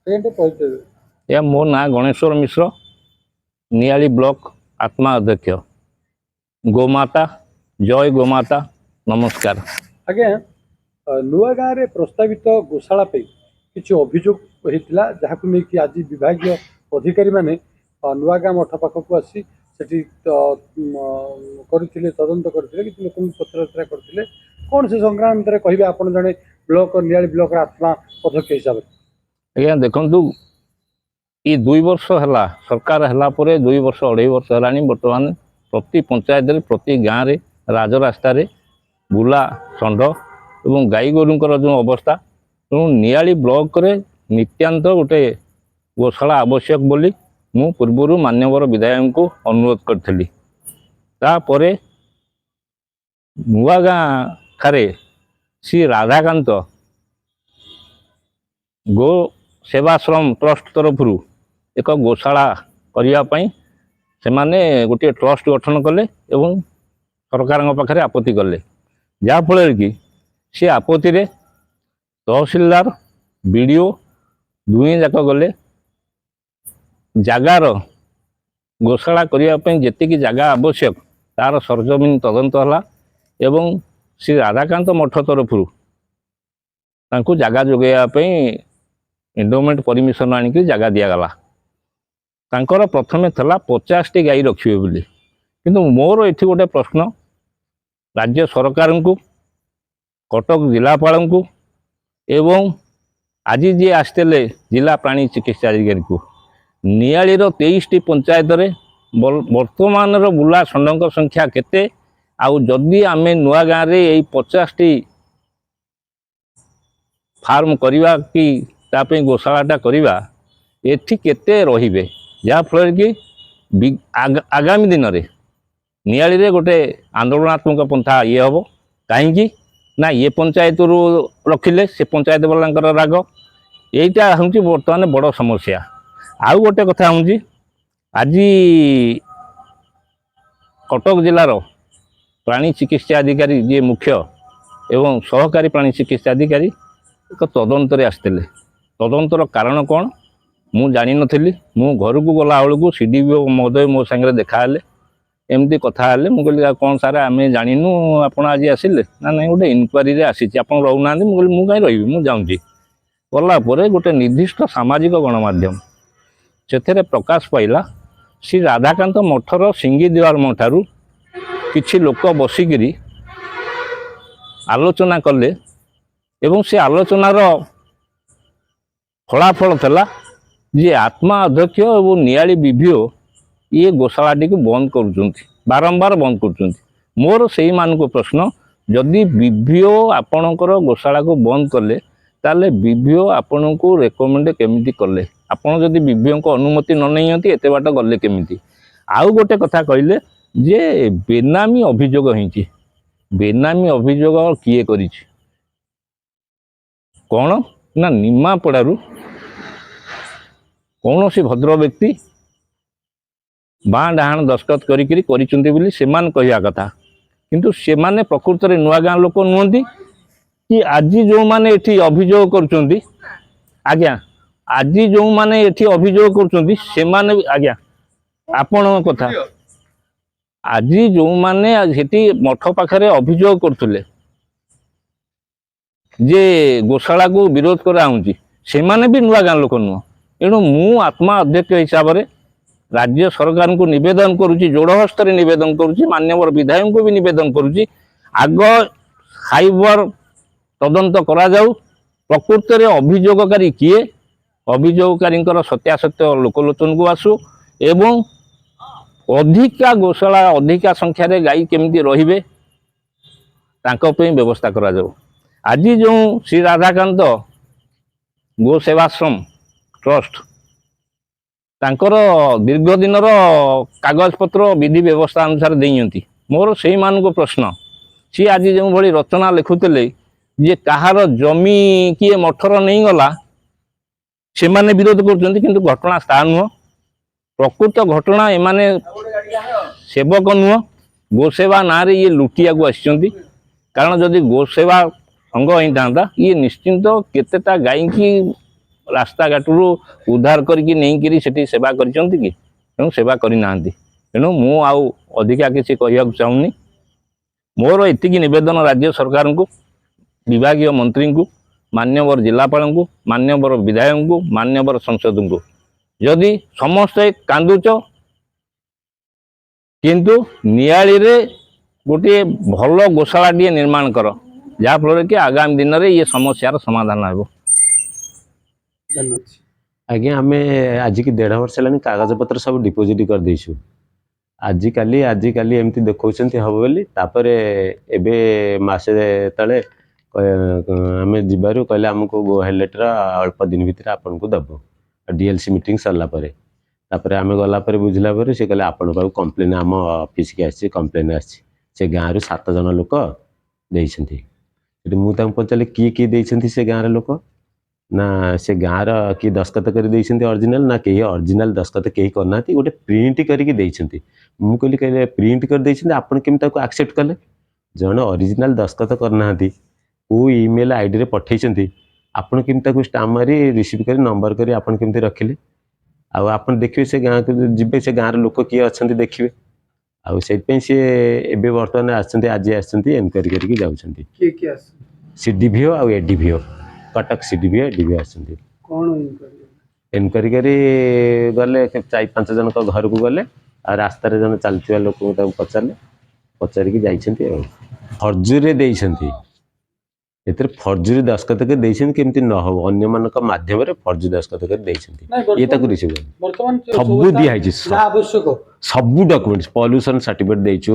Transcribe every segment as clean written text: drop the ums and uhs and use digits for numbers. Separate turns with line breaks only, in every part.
या मो ना गणेश्वर मिश्र नियाली ब्लॉक आत्मा अध्यक्ष गोमाता जय गोमाता नमस्कार।
आज्ञा नुआ गाँव में प्रस्तावित गोशाला किसी अभियोग होता जहाँ नहीं आज विभाग अधिकारी माने नुआ गाँव मठ पाखक आसी सेठी करते तदंत करते कि लोक पचराउचरा करते कौन से संक्रांत कहे आप जड़े ब्लॉक नियाली ब्लॉक आत्मा अध्यक्ष हिसाब से
आज्ञा देखु ये 2 वर्ष है सरकार है 2 वर्ष 2.5 वर्ष है बर्तमान प्रति पंचायत प्रति गाँव में राजरास्त बुला षंढ और गाई गोरुंकर जो अवस्था तेणु नियाली ब्लॉक रे नित्यांत गोटे गोशाला आवश्यक बोली मु पूर्व मान्यवर विधायक को अनुरोध करी तापरे नुआ गाँ ठारे श्री राधाकांत गो सेवाश्रम ट्रस्ट तरफ एक गोशाला करने से माने गोटे ट्रस्ट गठन कले एवं सरकार पाखे आपत्ति कले जहाँफल कि सी आपत्ति रे तहसीलदार बीडीओ दुई जाक गले जगार गोशाला करने जी जगह आवश्यक तार सरजमीन तदंत है एवं श्री राधाकांत मठ तरफ जगह जोगाई एंडोमेंट परमिशन आनिक जगह दिगला तांकर प्रथमे थला 50टी गाई रखिए बोली किंतु मोर एठी गोटे प्रश्न राज्य सरकार को कटक जिलापाल को एवं आज जी आसते जिला प्राणी चिकित्सा अधिकारी को नियाली 23टी पंचायत रे वर्तमान बुला षंढ संख्या केते आउ जदि आमे नुआ गाँव रे 50टी फार्म करवा कि तापे गोशालाटा करवा एठी केते रहिबे जहाँफल कि आगामी दिन में नियाली रे गोटे आंदोलनात्मक पंथा ये हम कहीं ना ये पंचायत रू रखिले से पंचायत वाला राग यहीटा हूँ बर्तमान बड़ समस्या। आउ गोटे कथा हूँ आज कटक जिलार प्राणी चिकित्सा अधिकारी जी मुख्य एवं सहकारी प्राणी चिकित्सा अधिकारी एक तदंतर आसते तदंतर कारण कौन मु जानी नथिली मु घर को गला बेलू सीडीओ महोदय मो सांगे देखा एमती कथा मुझे कौन सारा आम जानू आप आज आसिले ना ना गोटे इनक्वारी आसी आप रोना मुझे कहीं रही मुझे जाऊँगी गलापर गोटे निर्दिष्ट सामाजिक गणमाध्यम से प्रकाश पाइला श्री राधाकांत मठर सिंगी द्वार ठारू किछि लोक बसिकी आलोचना कले एवं से आलोचनार फलाफल थला जे आत्मा अध्यक्ष और नियाली विभीओ ये गोशालाटी को बंद कर बारंबार बंद कर मोर से मान को प्रश्न जदि विभीओ आपणकर गोशाला को बंद कले ताले विभीओ आपण को रेकमेंड केमिति कले आपण जदि विभीओ को अनुमति न नहीं एते बाट गले केमिति आउ गोटे कथा कहले जे बेनामी अभियोग होइछि बेनामी अभियोग किए करिछि कौन ना निमापड़ारू कौन सी भद्र व्यक्ति बाँ डाहाण दस्खत करी कहवा कथा किंतु से माने प्रकृत में नुआ गाँ लोक नुहति कि आज जो माने एठी अभियोग करुचंती आज्ञा आज जो माने एठी अभियोग करुचंती से माने आज्ञा आपण कथा आज जो माने सेठी मठ पाखरे अभियोग करथुले जे गोशाला को विरोध कराउंची से माने भी नुआ गाँ लोक नुह एणु मु आत्मा अध्यक्ष हिसाब से राज्य सरकार को निवेदन करुच्ची जोड़ हस्तर निवेदन करुच्ची मान्यवर विधायक को भी निवेदन करुच्ची आग खाइबर तदंत करा जाऊ प्रकृत में अभियोगकारी किए अभियोगकारी सत्यासत्य लोकलोचन को आसू एवं अधिका गोशाला अधिका संख्यार गाई केमिति रहिबे तांको पे व्यवस्था करा जाऊ। आज जो श्री राधाकांत गो सेवाश्रम ट्रस्ट तांकर दीर्घ दिन कागज पत्र विधि व्यवस्था अनुसार देती मोर से मान को प्रश्न सी आज जो भली रचना लिखुते जे कहार जमी किए मठर नहीं गला से माने विरोध कर घटना ता नुह प्रकृत घटना एमाने सेवक नुह गोसेवा ना रे ये लुटिया को आसी कारण जदि गोसेवा संघ होता ये निश्चिंत केतेटा गाई की ରାସ୍ତାଘାଟରୁ ଉଦ୍ଧାର କରିକି ନେଇକିରି ସେଠି ସେବା କରିଛନ୍ତି କି? ତେଣୁ ସେବା କରିନାହାନ୍ତି। ତେଣୁ ମୁଁ ଆଉ ଅଧିକା କିଛି କହିବାକୁ ଚାହୁଁନି। ମୋର ଏତିକି ନିବେଦନ ରାଜ୍ୟ ସରକାରଙ୍କୁ, ବିଭାଗୀୟ ମନ୍ତ୍ରୀଙ୍କୁ, ମାନ୍ୟବର ଜିଲ୍ଲାପାଳଙ୍କୁ, ମାନ୍ୟବର ବିଧାୟକଙ୍କୁ, ମାନ୍ୟବର ସଂସଦଙ୍କୁ, ଯଦି ସମସ୍ତେ କାନ୍ଦୁଛ କିନ୍ତୁ ନିଆଳିରେ ଗୋଟିଏ ଭଲ ଗୋଶାଳାଟିଏ ନିର୍ମାଣ କର, ଯାହାଫଳରେ କି ଆଗାମୀ ଦିନରେ ଏ ସମସ୍ୟାର ସମାଧାନ ହେବ।
ଧନ୍ୟବାଦ।
ଆଜ୍ଞା ଆମେ ଆଜିକି 1.5 ବର୍ଷ ହେଲାଣି କାଗଜପତ୍ର ସବୁ ଡିପୋଜିଟ୍ କରିଦେଇଛୁ। ଆଜିକାଲି ଏମିତି ଦେଖାଉଛନ୍ତି ହେବ ବୋଲି, ତାପରେ ଏବେ ମାସେ ତଳେ ଆମେ ଯିବାରୁ କହିଲେ ଆମକୁ ଗୋ ହେଡ୍ ଲେଟର ଅଳ୍ପ ଦିନ ଭିତରେ ଆପଣଙ୍କୁ ଦେବୁ, DLC ମିଟିଂ ସରିଲା ପରେ। ତାପରେ ଆମେ ଗଲା ପରେ ବୁଝିଲା ପରେ ସେ କହିଲେ ଆପଣଙ୍କ ପାଖକୁ କମ୍ପ୍ଲେନ୍ ଆମ ଅଫିସକି ଆସିଛି, କମ୍ପ୍ଲେନ୍ ଆସିଛି। ସେ ଗାଁରୁ 7 ଜଣ ଲୋକ ଦେଇଛନ୍ତି। ସେଠି ମୁଁ ତାଙ୍କୁ ପଚାରିଲି କିଏ ଦେଇଛନ୍ତି ସେ ଗାଁର ଲୋକ? ନା ସେ ଗାଁର କିଏ ଦସ୍ତଖତ କରି ଦେଇଛନ୍ତି ଅରିଜିନାଲ? ନା କେହି ଅରିଜିନାଲ ଦସ୍ତଖତ କେହି କରିନାହାନ୍ତି, ଗୋଟେ ପ୍ରିଣ୍ଟ କରିକି ଦେଇଛନ୍ତି। ମୁଁ କହିଲି ପ୍ରିଣ୍ଟ କରି ଦେଇଛନ୍ତି, ଆପଣ କେମିତି ତାକୁ ଆକ୍ସେପ୍ଟ କଲେ? ଜଣେ ଅରିଜିନାଲ ଦସ୍ତଖତ କରିନାହାନ୍ତି, କେଉଁ ଇମେଲ୍ ଆଇଡ଼ିରେ ପଠେଇଛନ୍ତି, ଆପଣ କେମିତି ତାକୁ ଷ୍ଟାମ୍ପ ମାରି ରିସିଭ୍ କରି ନମ୍ବର କରି ଆପଣ କେମିତି ରଖିଲେ? ଆଉ ଆପଣ ଦେଖିବେ ସେ ଗାଁକୁ ଯିବେ, ସେ ଗାଁର ଲୋକ କିଏ ଅଛନ୍ତି ଦେଖିବେ। ଆଉ ସେଇଥିପାଇଁ ସିଏ ଏବେ ବର୍ତ୍ତମାନ ଆସିଛନ୍ତି, ଆଜି ଆସିଛନ୍ତି, ଏନକ୍ୱାରି କରିକି ଯାଉଛନ୍ତି।
କିଏ ଆସୁଛନ୍ତି?
CDVO ଆଉ ADVO, କଟକ CDVO ADVO ଆସିଛନ୍ତି।
କ'ଣ
ଏନକ୍ୱାରି କରି ଗଲେ 4-5 ଜଣଙ୍କ ଘରକୁ ଗଲେ, ଆଉ ରାସ୍ତାରେ ଜଣେ ଚାଲିଥିବା ଲୋକଙ୍କୁ ତାକୁ ପଚାରିକି ଯାଇଛନ୍ତି। ଆଉ ଫର୍ଜରୀରେ ଦେଇଛନ୍ତି, ଏଥିରେ ଫର୍ଜରୀ ଦସ୍ତଖତ କରି ଦେଇଛନ୍ତି, କେମିତି ନ ହେବ ଅନ୍ୟମାନଙ୍କ ମାଧ୍ୟମରେ ଫର୍ଜରୀ ଦସ୍ତଖତ କରି ଦେଇଛନ୍ତି। ଇଏ ତାକୁ ରିସିଭ୍ କରି
ବର୍ତ୍ତମାନ
ସବୁ ଦିଆହେଇଛି,
ଆବଶ୍ୟକ
ସବୁ ଡକୁମେଣ୍ଟସ, ପଲ୍ୟୁସନ୍ ସାର୍ଟିଫିକେଟ୍ ଦେଇଛୁ,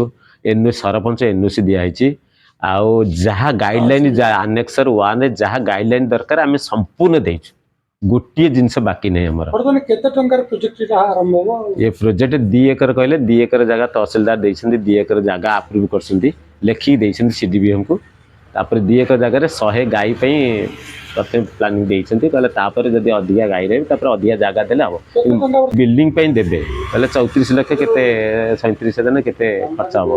ସରପଞ୍ଚ NOC ଦିଆହେଇଛି, ଆଉ ଯାହା ଗାଇଡ଼ଲାଇନ୍ ଆନେକ୍ସର 1 ଯାହା ଗାଇଡ଼ଲାଇନ୍ ଦରକାର ଆମେ ସମ୍ପୂର୍ଣ୍ଣ ଦେଇଛୁ। ଗୋଟିଏ ଜିନିଷ ବାକି ନାହିଁ ଆମର।
ବର୍ତ୍ତମାନ କେତେ ଟଙ୍କାର ପ୍ରୋଜେକ୍ଟଟା ଆରମ୍ଭ ହେବ?
ଏ ପ୍ରୋଜେକ୍ଟ 2 ଏକର କହିଲେ, 2 ଏକର ଜାଗା ତହସିଲଦାର ଦେଇଛନ୍ତି, 2 ଏକର ଜାଗା ଆପ୍ରୁଭ୍ କରିଛନ୍ତି, ଲେଖିକି ଦେଇଛନ୍ତି CDVOଙ୍କୁ। ତାପରେ 2 ଏକର ଜାଗାରେ 100 ଗାଈ ପାଇଁ ପ୍ରଥମେ ପ୍ଲାନିଂ ଦେଇଛନ୍ତି, କହିଲେ ତାପରେ ଯଦି ଅଧିକା ଗାଈ ରହିବେ ତାପରେ ଅଧିକା ଜାଗା ଦେଲେ ହେବ। ବିଲ୍ଡିଂ ପାଇଁ ଦେବେ କହିଲେ 34 ଲକ୍ଷ କେତେ 37,000 କେତେ ଖର୍ଚ୍ଚ ହେବ।